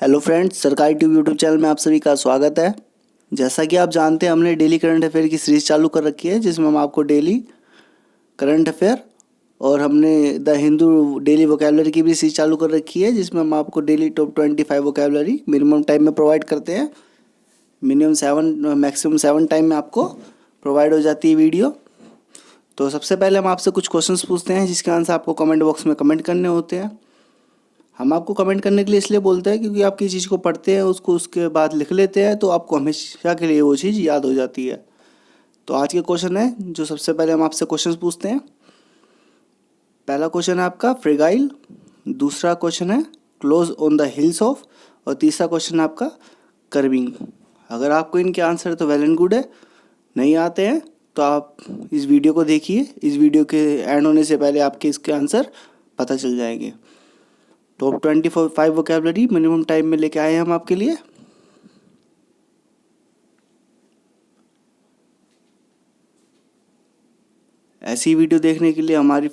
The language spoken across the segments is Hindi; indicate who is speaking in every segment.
Speaker 1: हेलो फ्रेंड्स, सरकारी ट्यूब यूट्यूब चैनल में आप सभी का स्वागत है। जैसा कि आप जानते हैं, हमने डेली करंट अफेयर की सीरीज़ चालू कर रखी है जिसमें हम आपको डेली करंट अफेयर और हमने द हिंदू डेली वोकेबलरी की भी सीरीज चालू कर रखी है जिसमें हम आपको daily top 25 vocabulary minimum time में प्रोवाइड करते हैं। मैक्सिमम 7 टाइम में आपको प्रोवाइड हो जाती है वीडियो। तो सबसे पहले हम आपसे कुछ क्वेश्चंस पूछते हैं जिसके आंसर आपको कमेंट बॉक्स में कमेंट करने होते हैं। हम आपको कमेंट करने के लिए इसलिए बोलते हैं क्योंकि आप किसी चीज़ को पढ़ते हैं, उसको उसके बाद लिख लेते हैं तो आपको हमेशा के लिए वो चीज़ याद हो जाती है। तो आज के क्वेश्चन है जो सबसे पहले हम आपसे क्वेश्चन पूछते हैं। पहला क्वेश्चन है आपका फ्रेगाइल, दूसरा क्वेश्चन है close on the hills of, और तीसरा क्वेश्चन है आपका कर्विंग। अगर आपको इनके आंसर तो वेल एंड गुड है, नहीं आते हैं तो आप इस वीडियो को देखिए। इस वीडियो के एंड होने से पहले आपके इसके आंसर पता चल जाएंगे। टॉप 25 वोकेबलरी मिनिमम टाइम में लेके आए हैं हम आपके लिए। ऐसी वीडियो देखने के लिए हमारी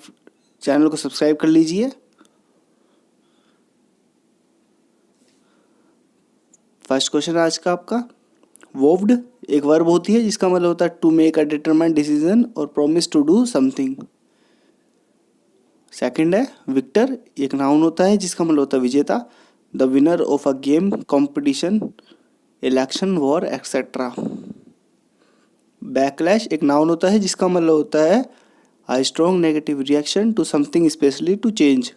Speaker 1: चैनल को सब्सक्राइब कर लीजिए। फर्स्ट क्वेश्चन आज का आपका, वोव्ड एक वर्ब होती है जिसका मतलब होता है to make a determined decision और promise to do something. Second है विक्टर, एक नाउन होता है जिसका मतलब होता है विजेता, the winner of a game, competition, election, war etcetera. Backlash एक नाउन होता है जिसका मतलब होता है a strong negative reaction to something especially to change।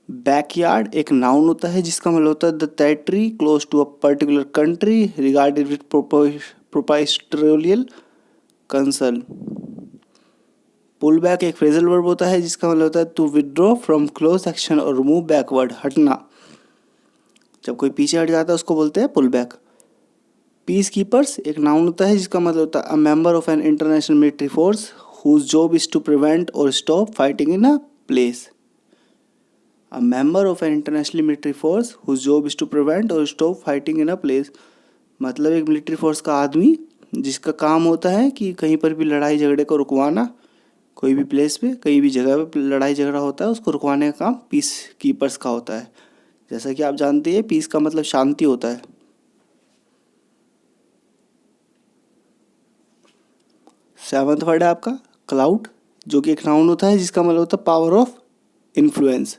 Speaker 1: Backyard एक नाउन होता है जिसका मतलब होता है the territory close to a particular country regarded with proprietorial concern. Pull back एक फ्रेजल वर्ब होता है जिसका मतलब होता है to withdraw from close action और मूव बैकवर्ड, हटना। जब कोई पीछे हट जाता है उसको बोलते हैं पुल बैक। पीस कीपर्स एक नाउन होता है जिसका मतलब होता है a member of an international military force whose job is to prevent or stop fighting in a place। A member of an international military force whose job is to prevent or stop fighting in a place, मतलब एक मिलिट्री फोर्स का आदमी जिसका काम होता है कि कहीं पर भी लड़ाई झगड़े को रुकवाना, कोई भी प्लेस पे कहीं भी जगह पे लड़ाई झगड़ा होता है उसको रुकवाने का काम पीस कीपर्स का होता है। जैसा कि आप जानते हैं पीस का मतलब शांति होता है। सेवंथ वर्ड है आपका क्लाउड, जो कि एक नाउन होता है जिसका मतलब होता है power of influence.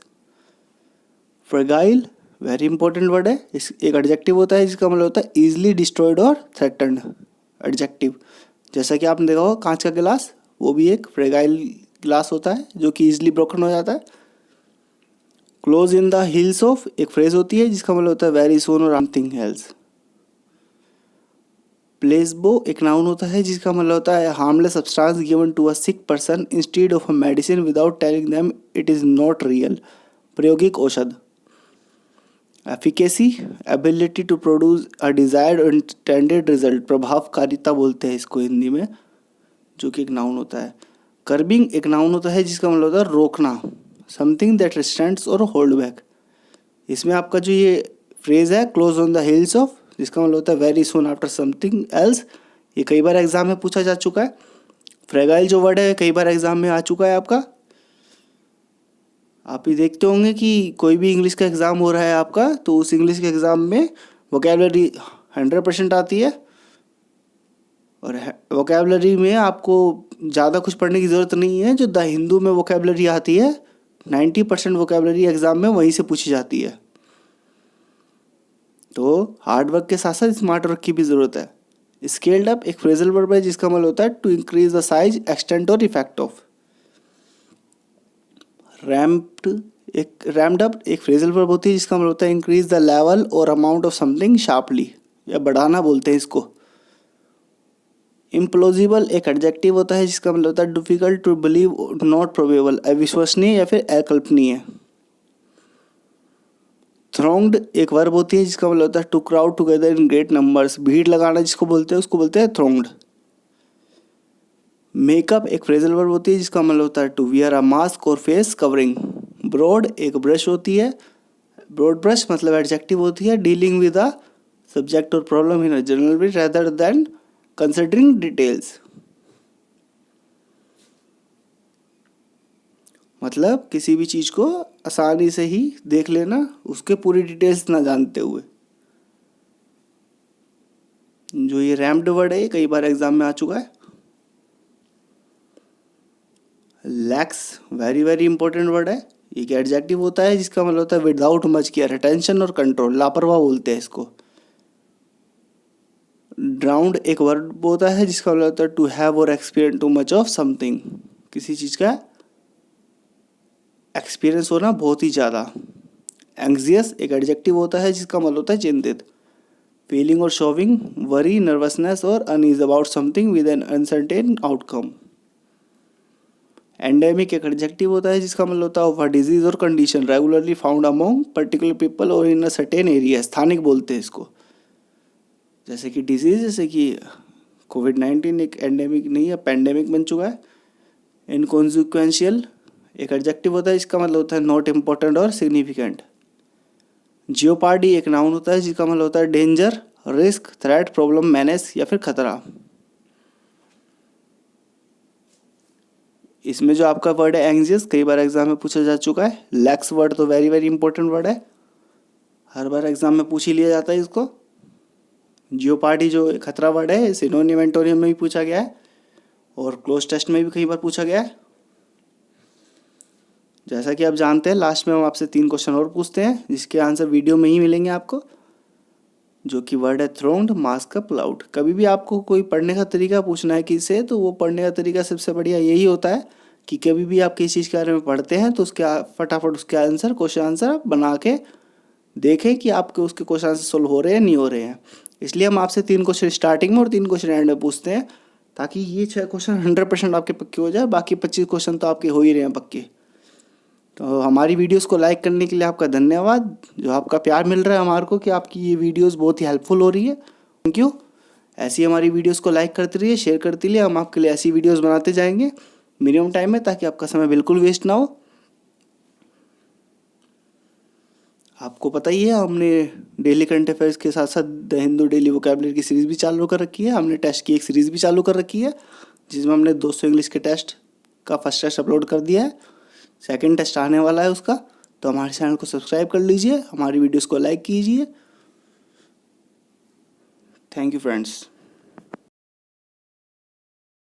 Speaker 1: Fragile very important word है, इस एक एडजेक्टिव होता है जिसका मतलब होता है इजीली डिस्ट्रॉयड और थ्रेटन्ड, एडजेक्टिव। जैसा कि आपने देखा होगा कांच का गिलास, वो भी एक फ्रेगाइल गिलास होता है जो कि इजीली ब्रोकन हो जाता है। Close in the hills of एक फ्रेज होती है जिसका मतलब होता है वेरी सून और समथिंग एल्स। प्लेसबो एक नाउन होता है जिसका मतलब होता है harmless substance given to a sick person instead of a medicine without telling them it is not real, प्रायोगिक औषध। Efficacy ability to produce a desired और इंटेंडेड रिजल्ट, प्रभावकारिता बोलते हैं इसको हिंदी में, जो कि एक नाउन होता है। कर्बिंग एक नाउन होता है जिसका मतलब होता है रोकना, समथिंग दैट रिस्ट्रेंट्स और होल्ड बैक। इसमें आपका जो ये फ्रेज है close on the hills of, जिसका मतलब होता है very soon after something else, ये कई बार एग्जाम में पूछा जा चुका है। फ्रेगाइल जो वर्ड है कई बार एग्जाम में आ चुका है आपका। आप ये देखते होंगे कि कोई भी इंग्लिश का एग्ज़ाम हो रहा है आपका तो उस इंग्लिश के एग्ज़ाम में वोकेबलरी 100% आती है, और वोकेबलरी में आपको ज़्यादा कुछ पढ़ने की ज़रूरत नहीं है। जो द हिंदू में वोकेबलरी आती है 90% वोकेबलरी एग्ज़ाम में वहीं से पूछी जाती है। तो हार्ड वर्क के साथ साथ स्मार्ट वर्क की भी ज़रूरत है। स्केल्ड अप एक फ्रेजल वर्ब है जिसका मतलब होता है to increase the size, extent और इफेक्ट ऑफ। रैम्ड अप एक फ्रेजल वर्ब होती है जिसका मतलब होता है इंक्रीज द लेवल और अमाउंट ऑफ समथिंग शार्पली, या बढ़ाना बोलते हैं इसको। इम्प्लॉजिबल एक एडजेक्टिव होता है जिसका मतलब होता है difficult to believe, not probable, अविश्वसनीय या फिर अकल्पनीय। थ्रोंग्ड एक वर्ब होती है जिसका मतलब होता है to crowd together in great numbers, भीड़ लगाना जिसको बोलते हैं उसको बोलते हैं थ्रोंग्ड। मेकअप एक फ्रेजल वर्ब होती है जिसका मतलब होता है टू वियर अ मास्क और फेस कवरिंग। ब्रॉड एक ब्रश होती है, ब्रॉड ब्रश मतलब एडजेक्टिव होती है डीलिंग विद अ सब्जेक्ट और problem in a general way rather than considering details, मतलब किसी भी चीज़ को आसानी से ही देख लेना, उसके पूरी डिटेल्स ना जानते हुए। जो ये रैम्ड वर्ड है, कई बार एग्जाम में आ चुका है। Lakhs very very important word है। एक एडजेक्टिव होता है जिसका मतलब होता है विदाउट मच केयर, अटेंशन और कंट्रोल, लापरवाह बोलते हैं इसको। ड्राउंड एक वर्ड होता है जिसका मतलब होता है टू हैव और experience too much of something, किसी चीज़ का एक्सपीरियंस होना बहुत ही ज़्यादा। एंग्जियस एक एडजेक्टिव होता है जिसका मतलब होता है चिंतित। फीलिंग और शोविंग वरी, नर्वसनेस और unease about something with N uncertain outcome. Endemic एक एडजेक्टिव होता है जिसका मतलब होता है ऑफ अ डिजीज और condition regularly found among particular people और इन अ सर्टेन एरिया, स्थानिक बोलते हैं इसको। जैसे कि डिजीज, जैसे कि कोविड-19 एक एंडेमिक नहीं है, पैंडेमिक बन चुका है। इनकॉन्सिक्वेंशियल एक एडजेक्टिव होता है जिसका मतलब होता है नॉट इम्पोर्टेंट और सिग्निफिकेंट। जियोपार्डी एक नाउन होता है जिसका मतलब होता है danger, risk, threat, problem, menace या फिर खतरा। इसमें जो आपका वर्ड है एंग्जियस, कई बार एग्जाम में पूछा जा चुका है। लैक्स वर्ड तो वेरी वेरी इंपॉर्टेंट वर्ड है, हर बार एग्जाम में पूछ ही लिया जाता है इसको। जियोपार्डी जो खतरा वर्ड है, सिनोनिम एंटोनियम में भी पूछा गया है और क्लोज टेस्ट में भी कई बार पूछा गया है। जैसा कि आप जानते हैं, लास्ट में हम आपसे 3 क्वेश्चन और पूछते हैं जिसके आंसर वीडियो में ही मिलेंगे आपको। जो कि वर्ड है थ्रोन्ड, मास्क अप, लाउड। कभी भी आपको कोई पढ़ने का तरीका पूछना है किससे, तो वो पढ़ने का तरीका सबसे बढ़िया यही होता है कि कभी भी आप किसी चीज़ के बारे में पढ़ते हैं तो उसके फटाफट उसके आंसर, क्वेश्चन आंसर बना के देखें कि आपके उसके क्वेश्चन आंसर सोल्व हो रहे हैं नहीं हो रहे हैं। इसलिए हम आपसे 3 क्वेश्चन स्टार्टिंग में और 3 क्वेश्चन एंड में पूछते हैं, ताकि ये 6 क्वेश्चन 100% आपके पक्के हो जाए। बाकी 25 क्वेश्चन तो आपके हो ही रहे हैं पक्के। तो हमारी वीडियोस को लाइक करने के लिए आपका धन्यवाद। जो आपका प्यार मिल रहा है हमारे को कि आपकी ये वीडियोस बहुत ही हेल्पफुल हो रही है, थैंक यू। ऐसी हमारी वीडियोस को लाइक करते रहिए, शेयर करते रहिए, हम आपके लिए ऐसी वीडियोस बनाते जाएंगे मिनिमम टाइम में, ताकि आपका समय बिल्कुल वेस्ट ना हो। आपको पता ही है, हमने डेली करंट अफेयर्स के साथ साथ द हिंदू डेली वोकैबुलरी की सीरीज़ भी चालू कर रखी है। हमने टेस्ट की एक सीरीज़ भी चालू कर रखी है जिसमें हमने 200 इंग्लिश के टेस्ट का फर्स्ट टेस्ट अपलोड कर दिया है, सेकंड टेस्ट आने वाला है उसका। तो हमारे चैनल को सब्सक्राइब कर लीजिए, हमारी वीडियोस को लाइक कीजिए। Thank you friends.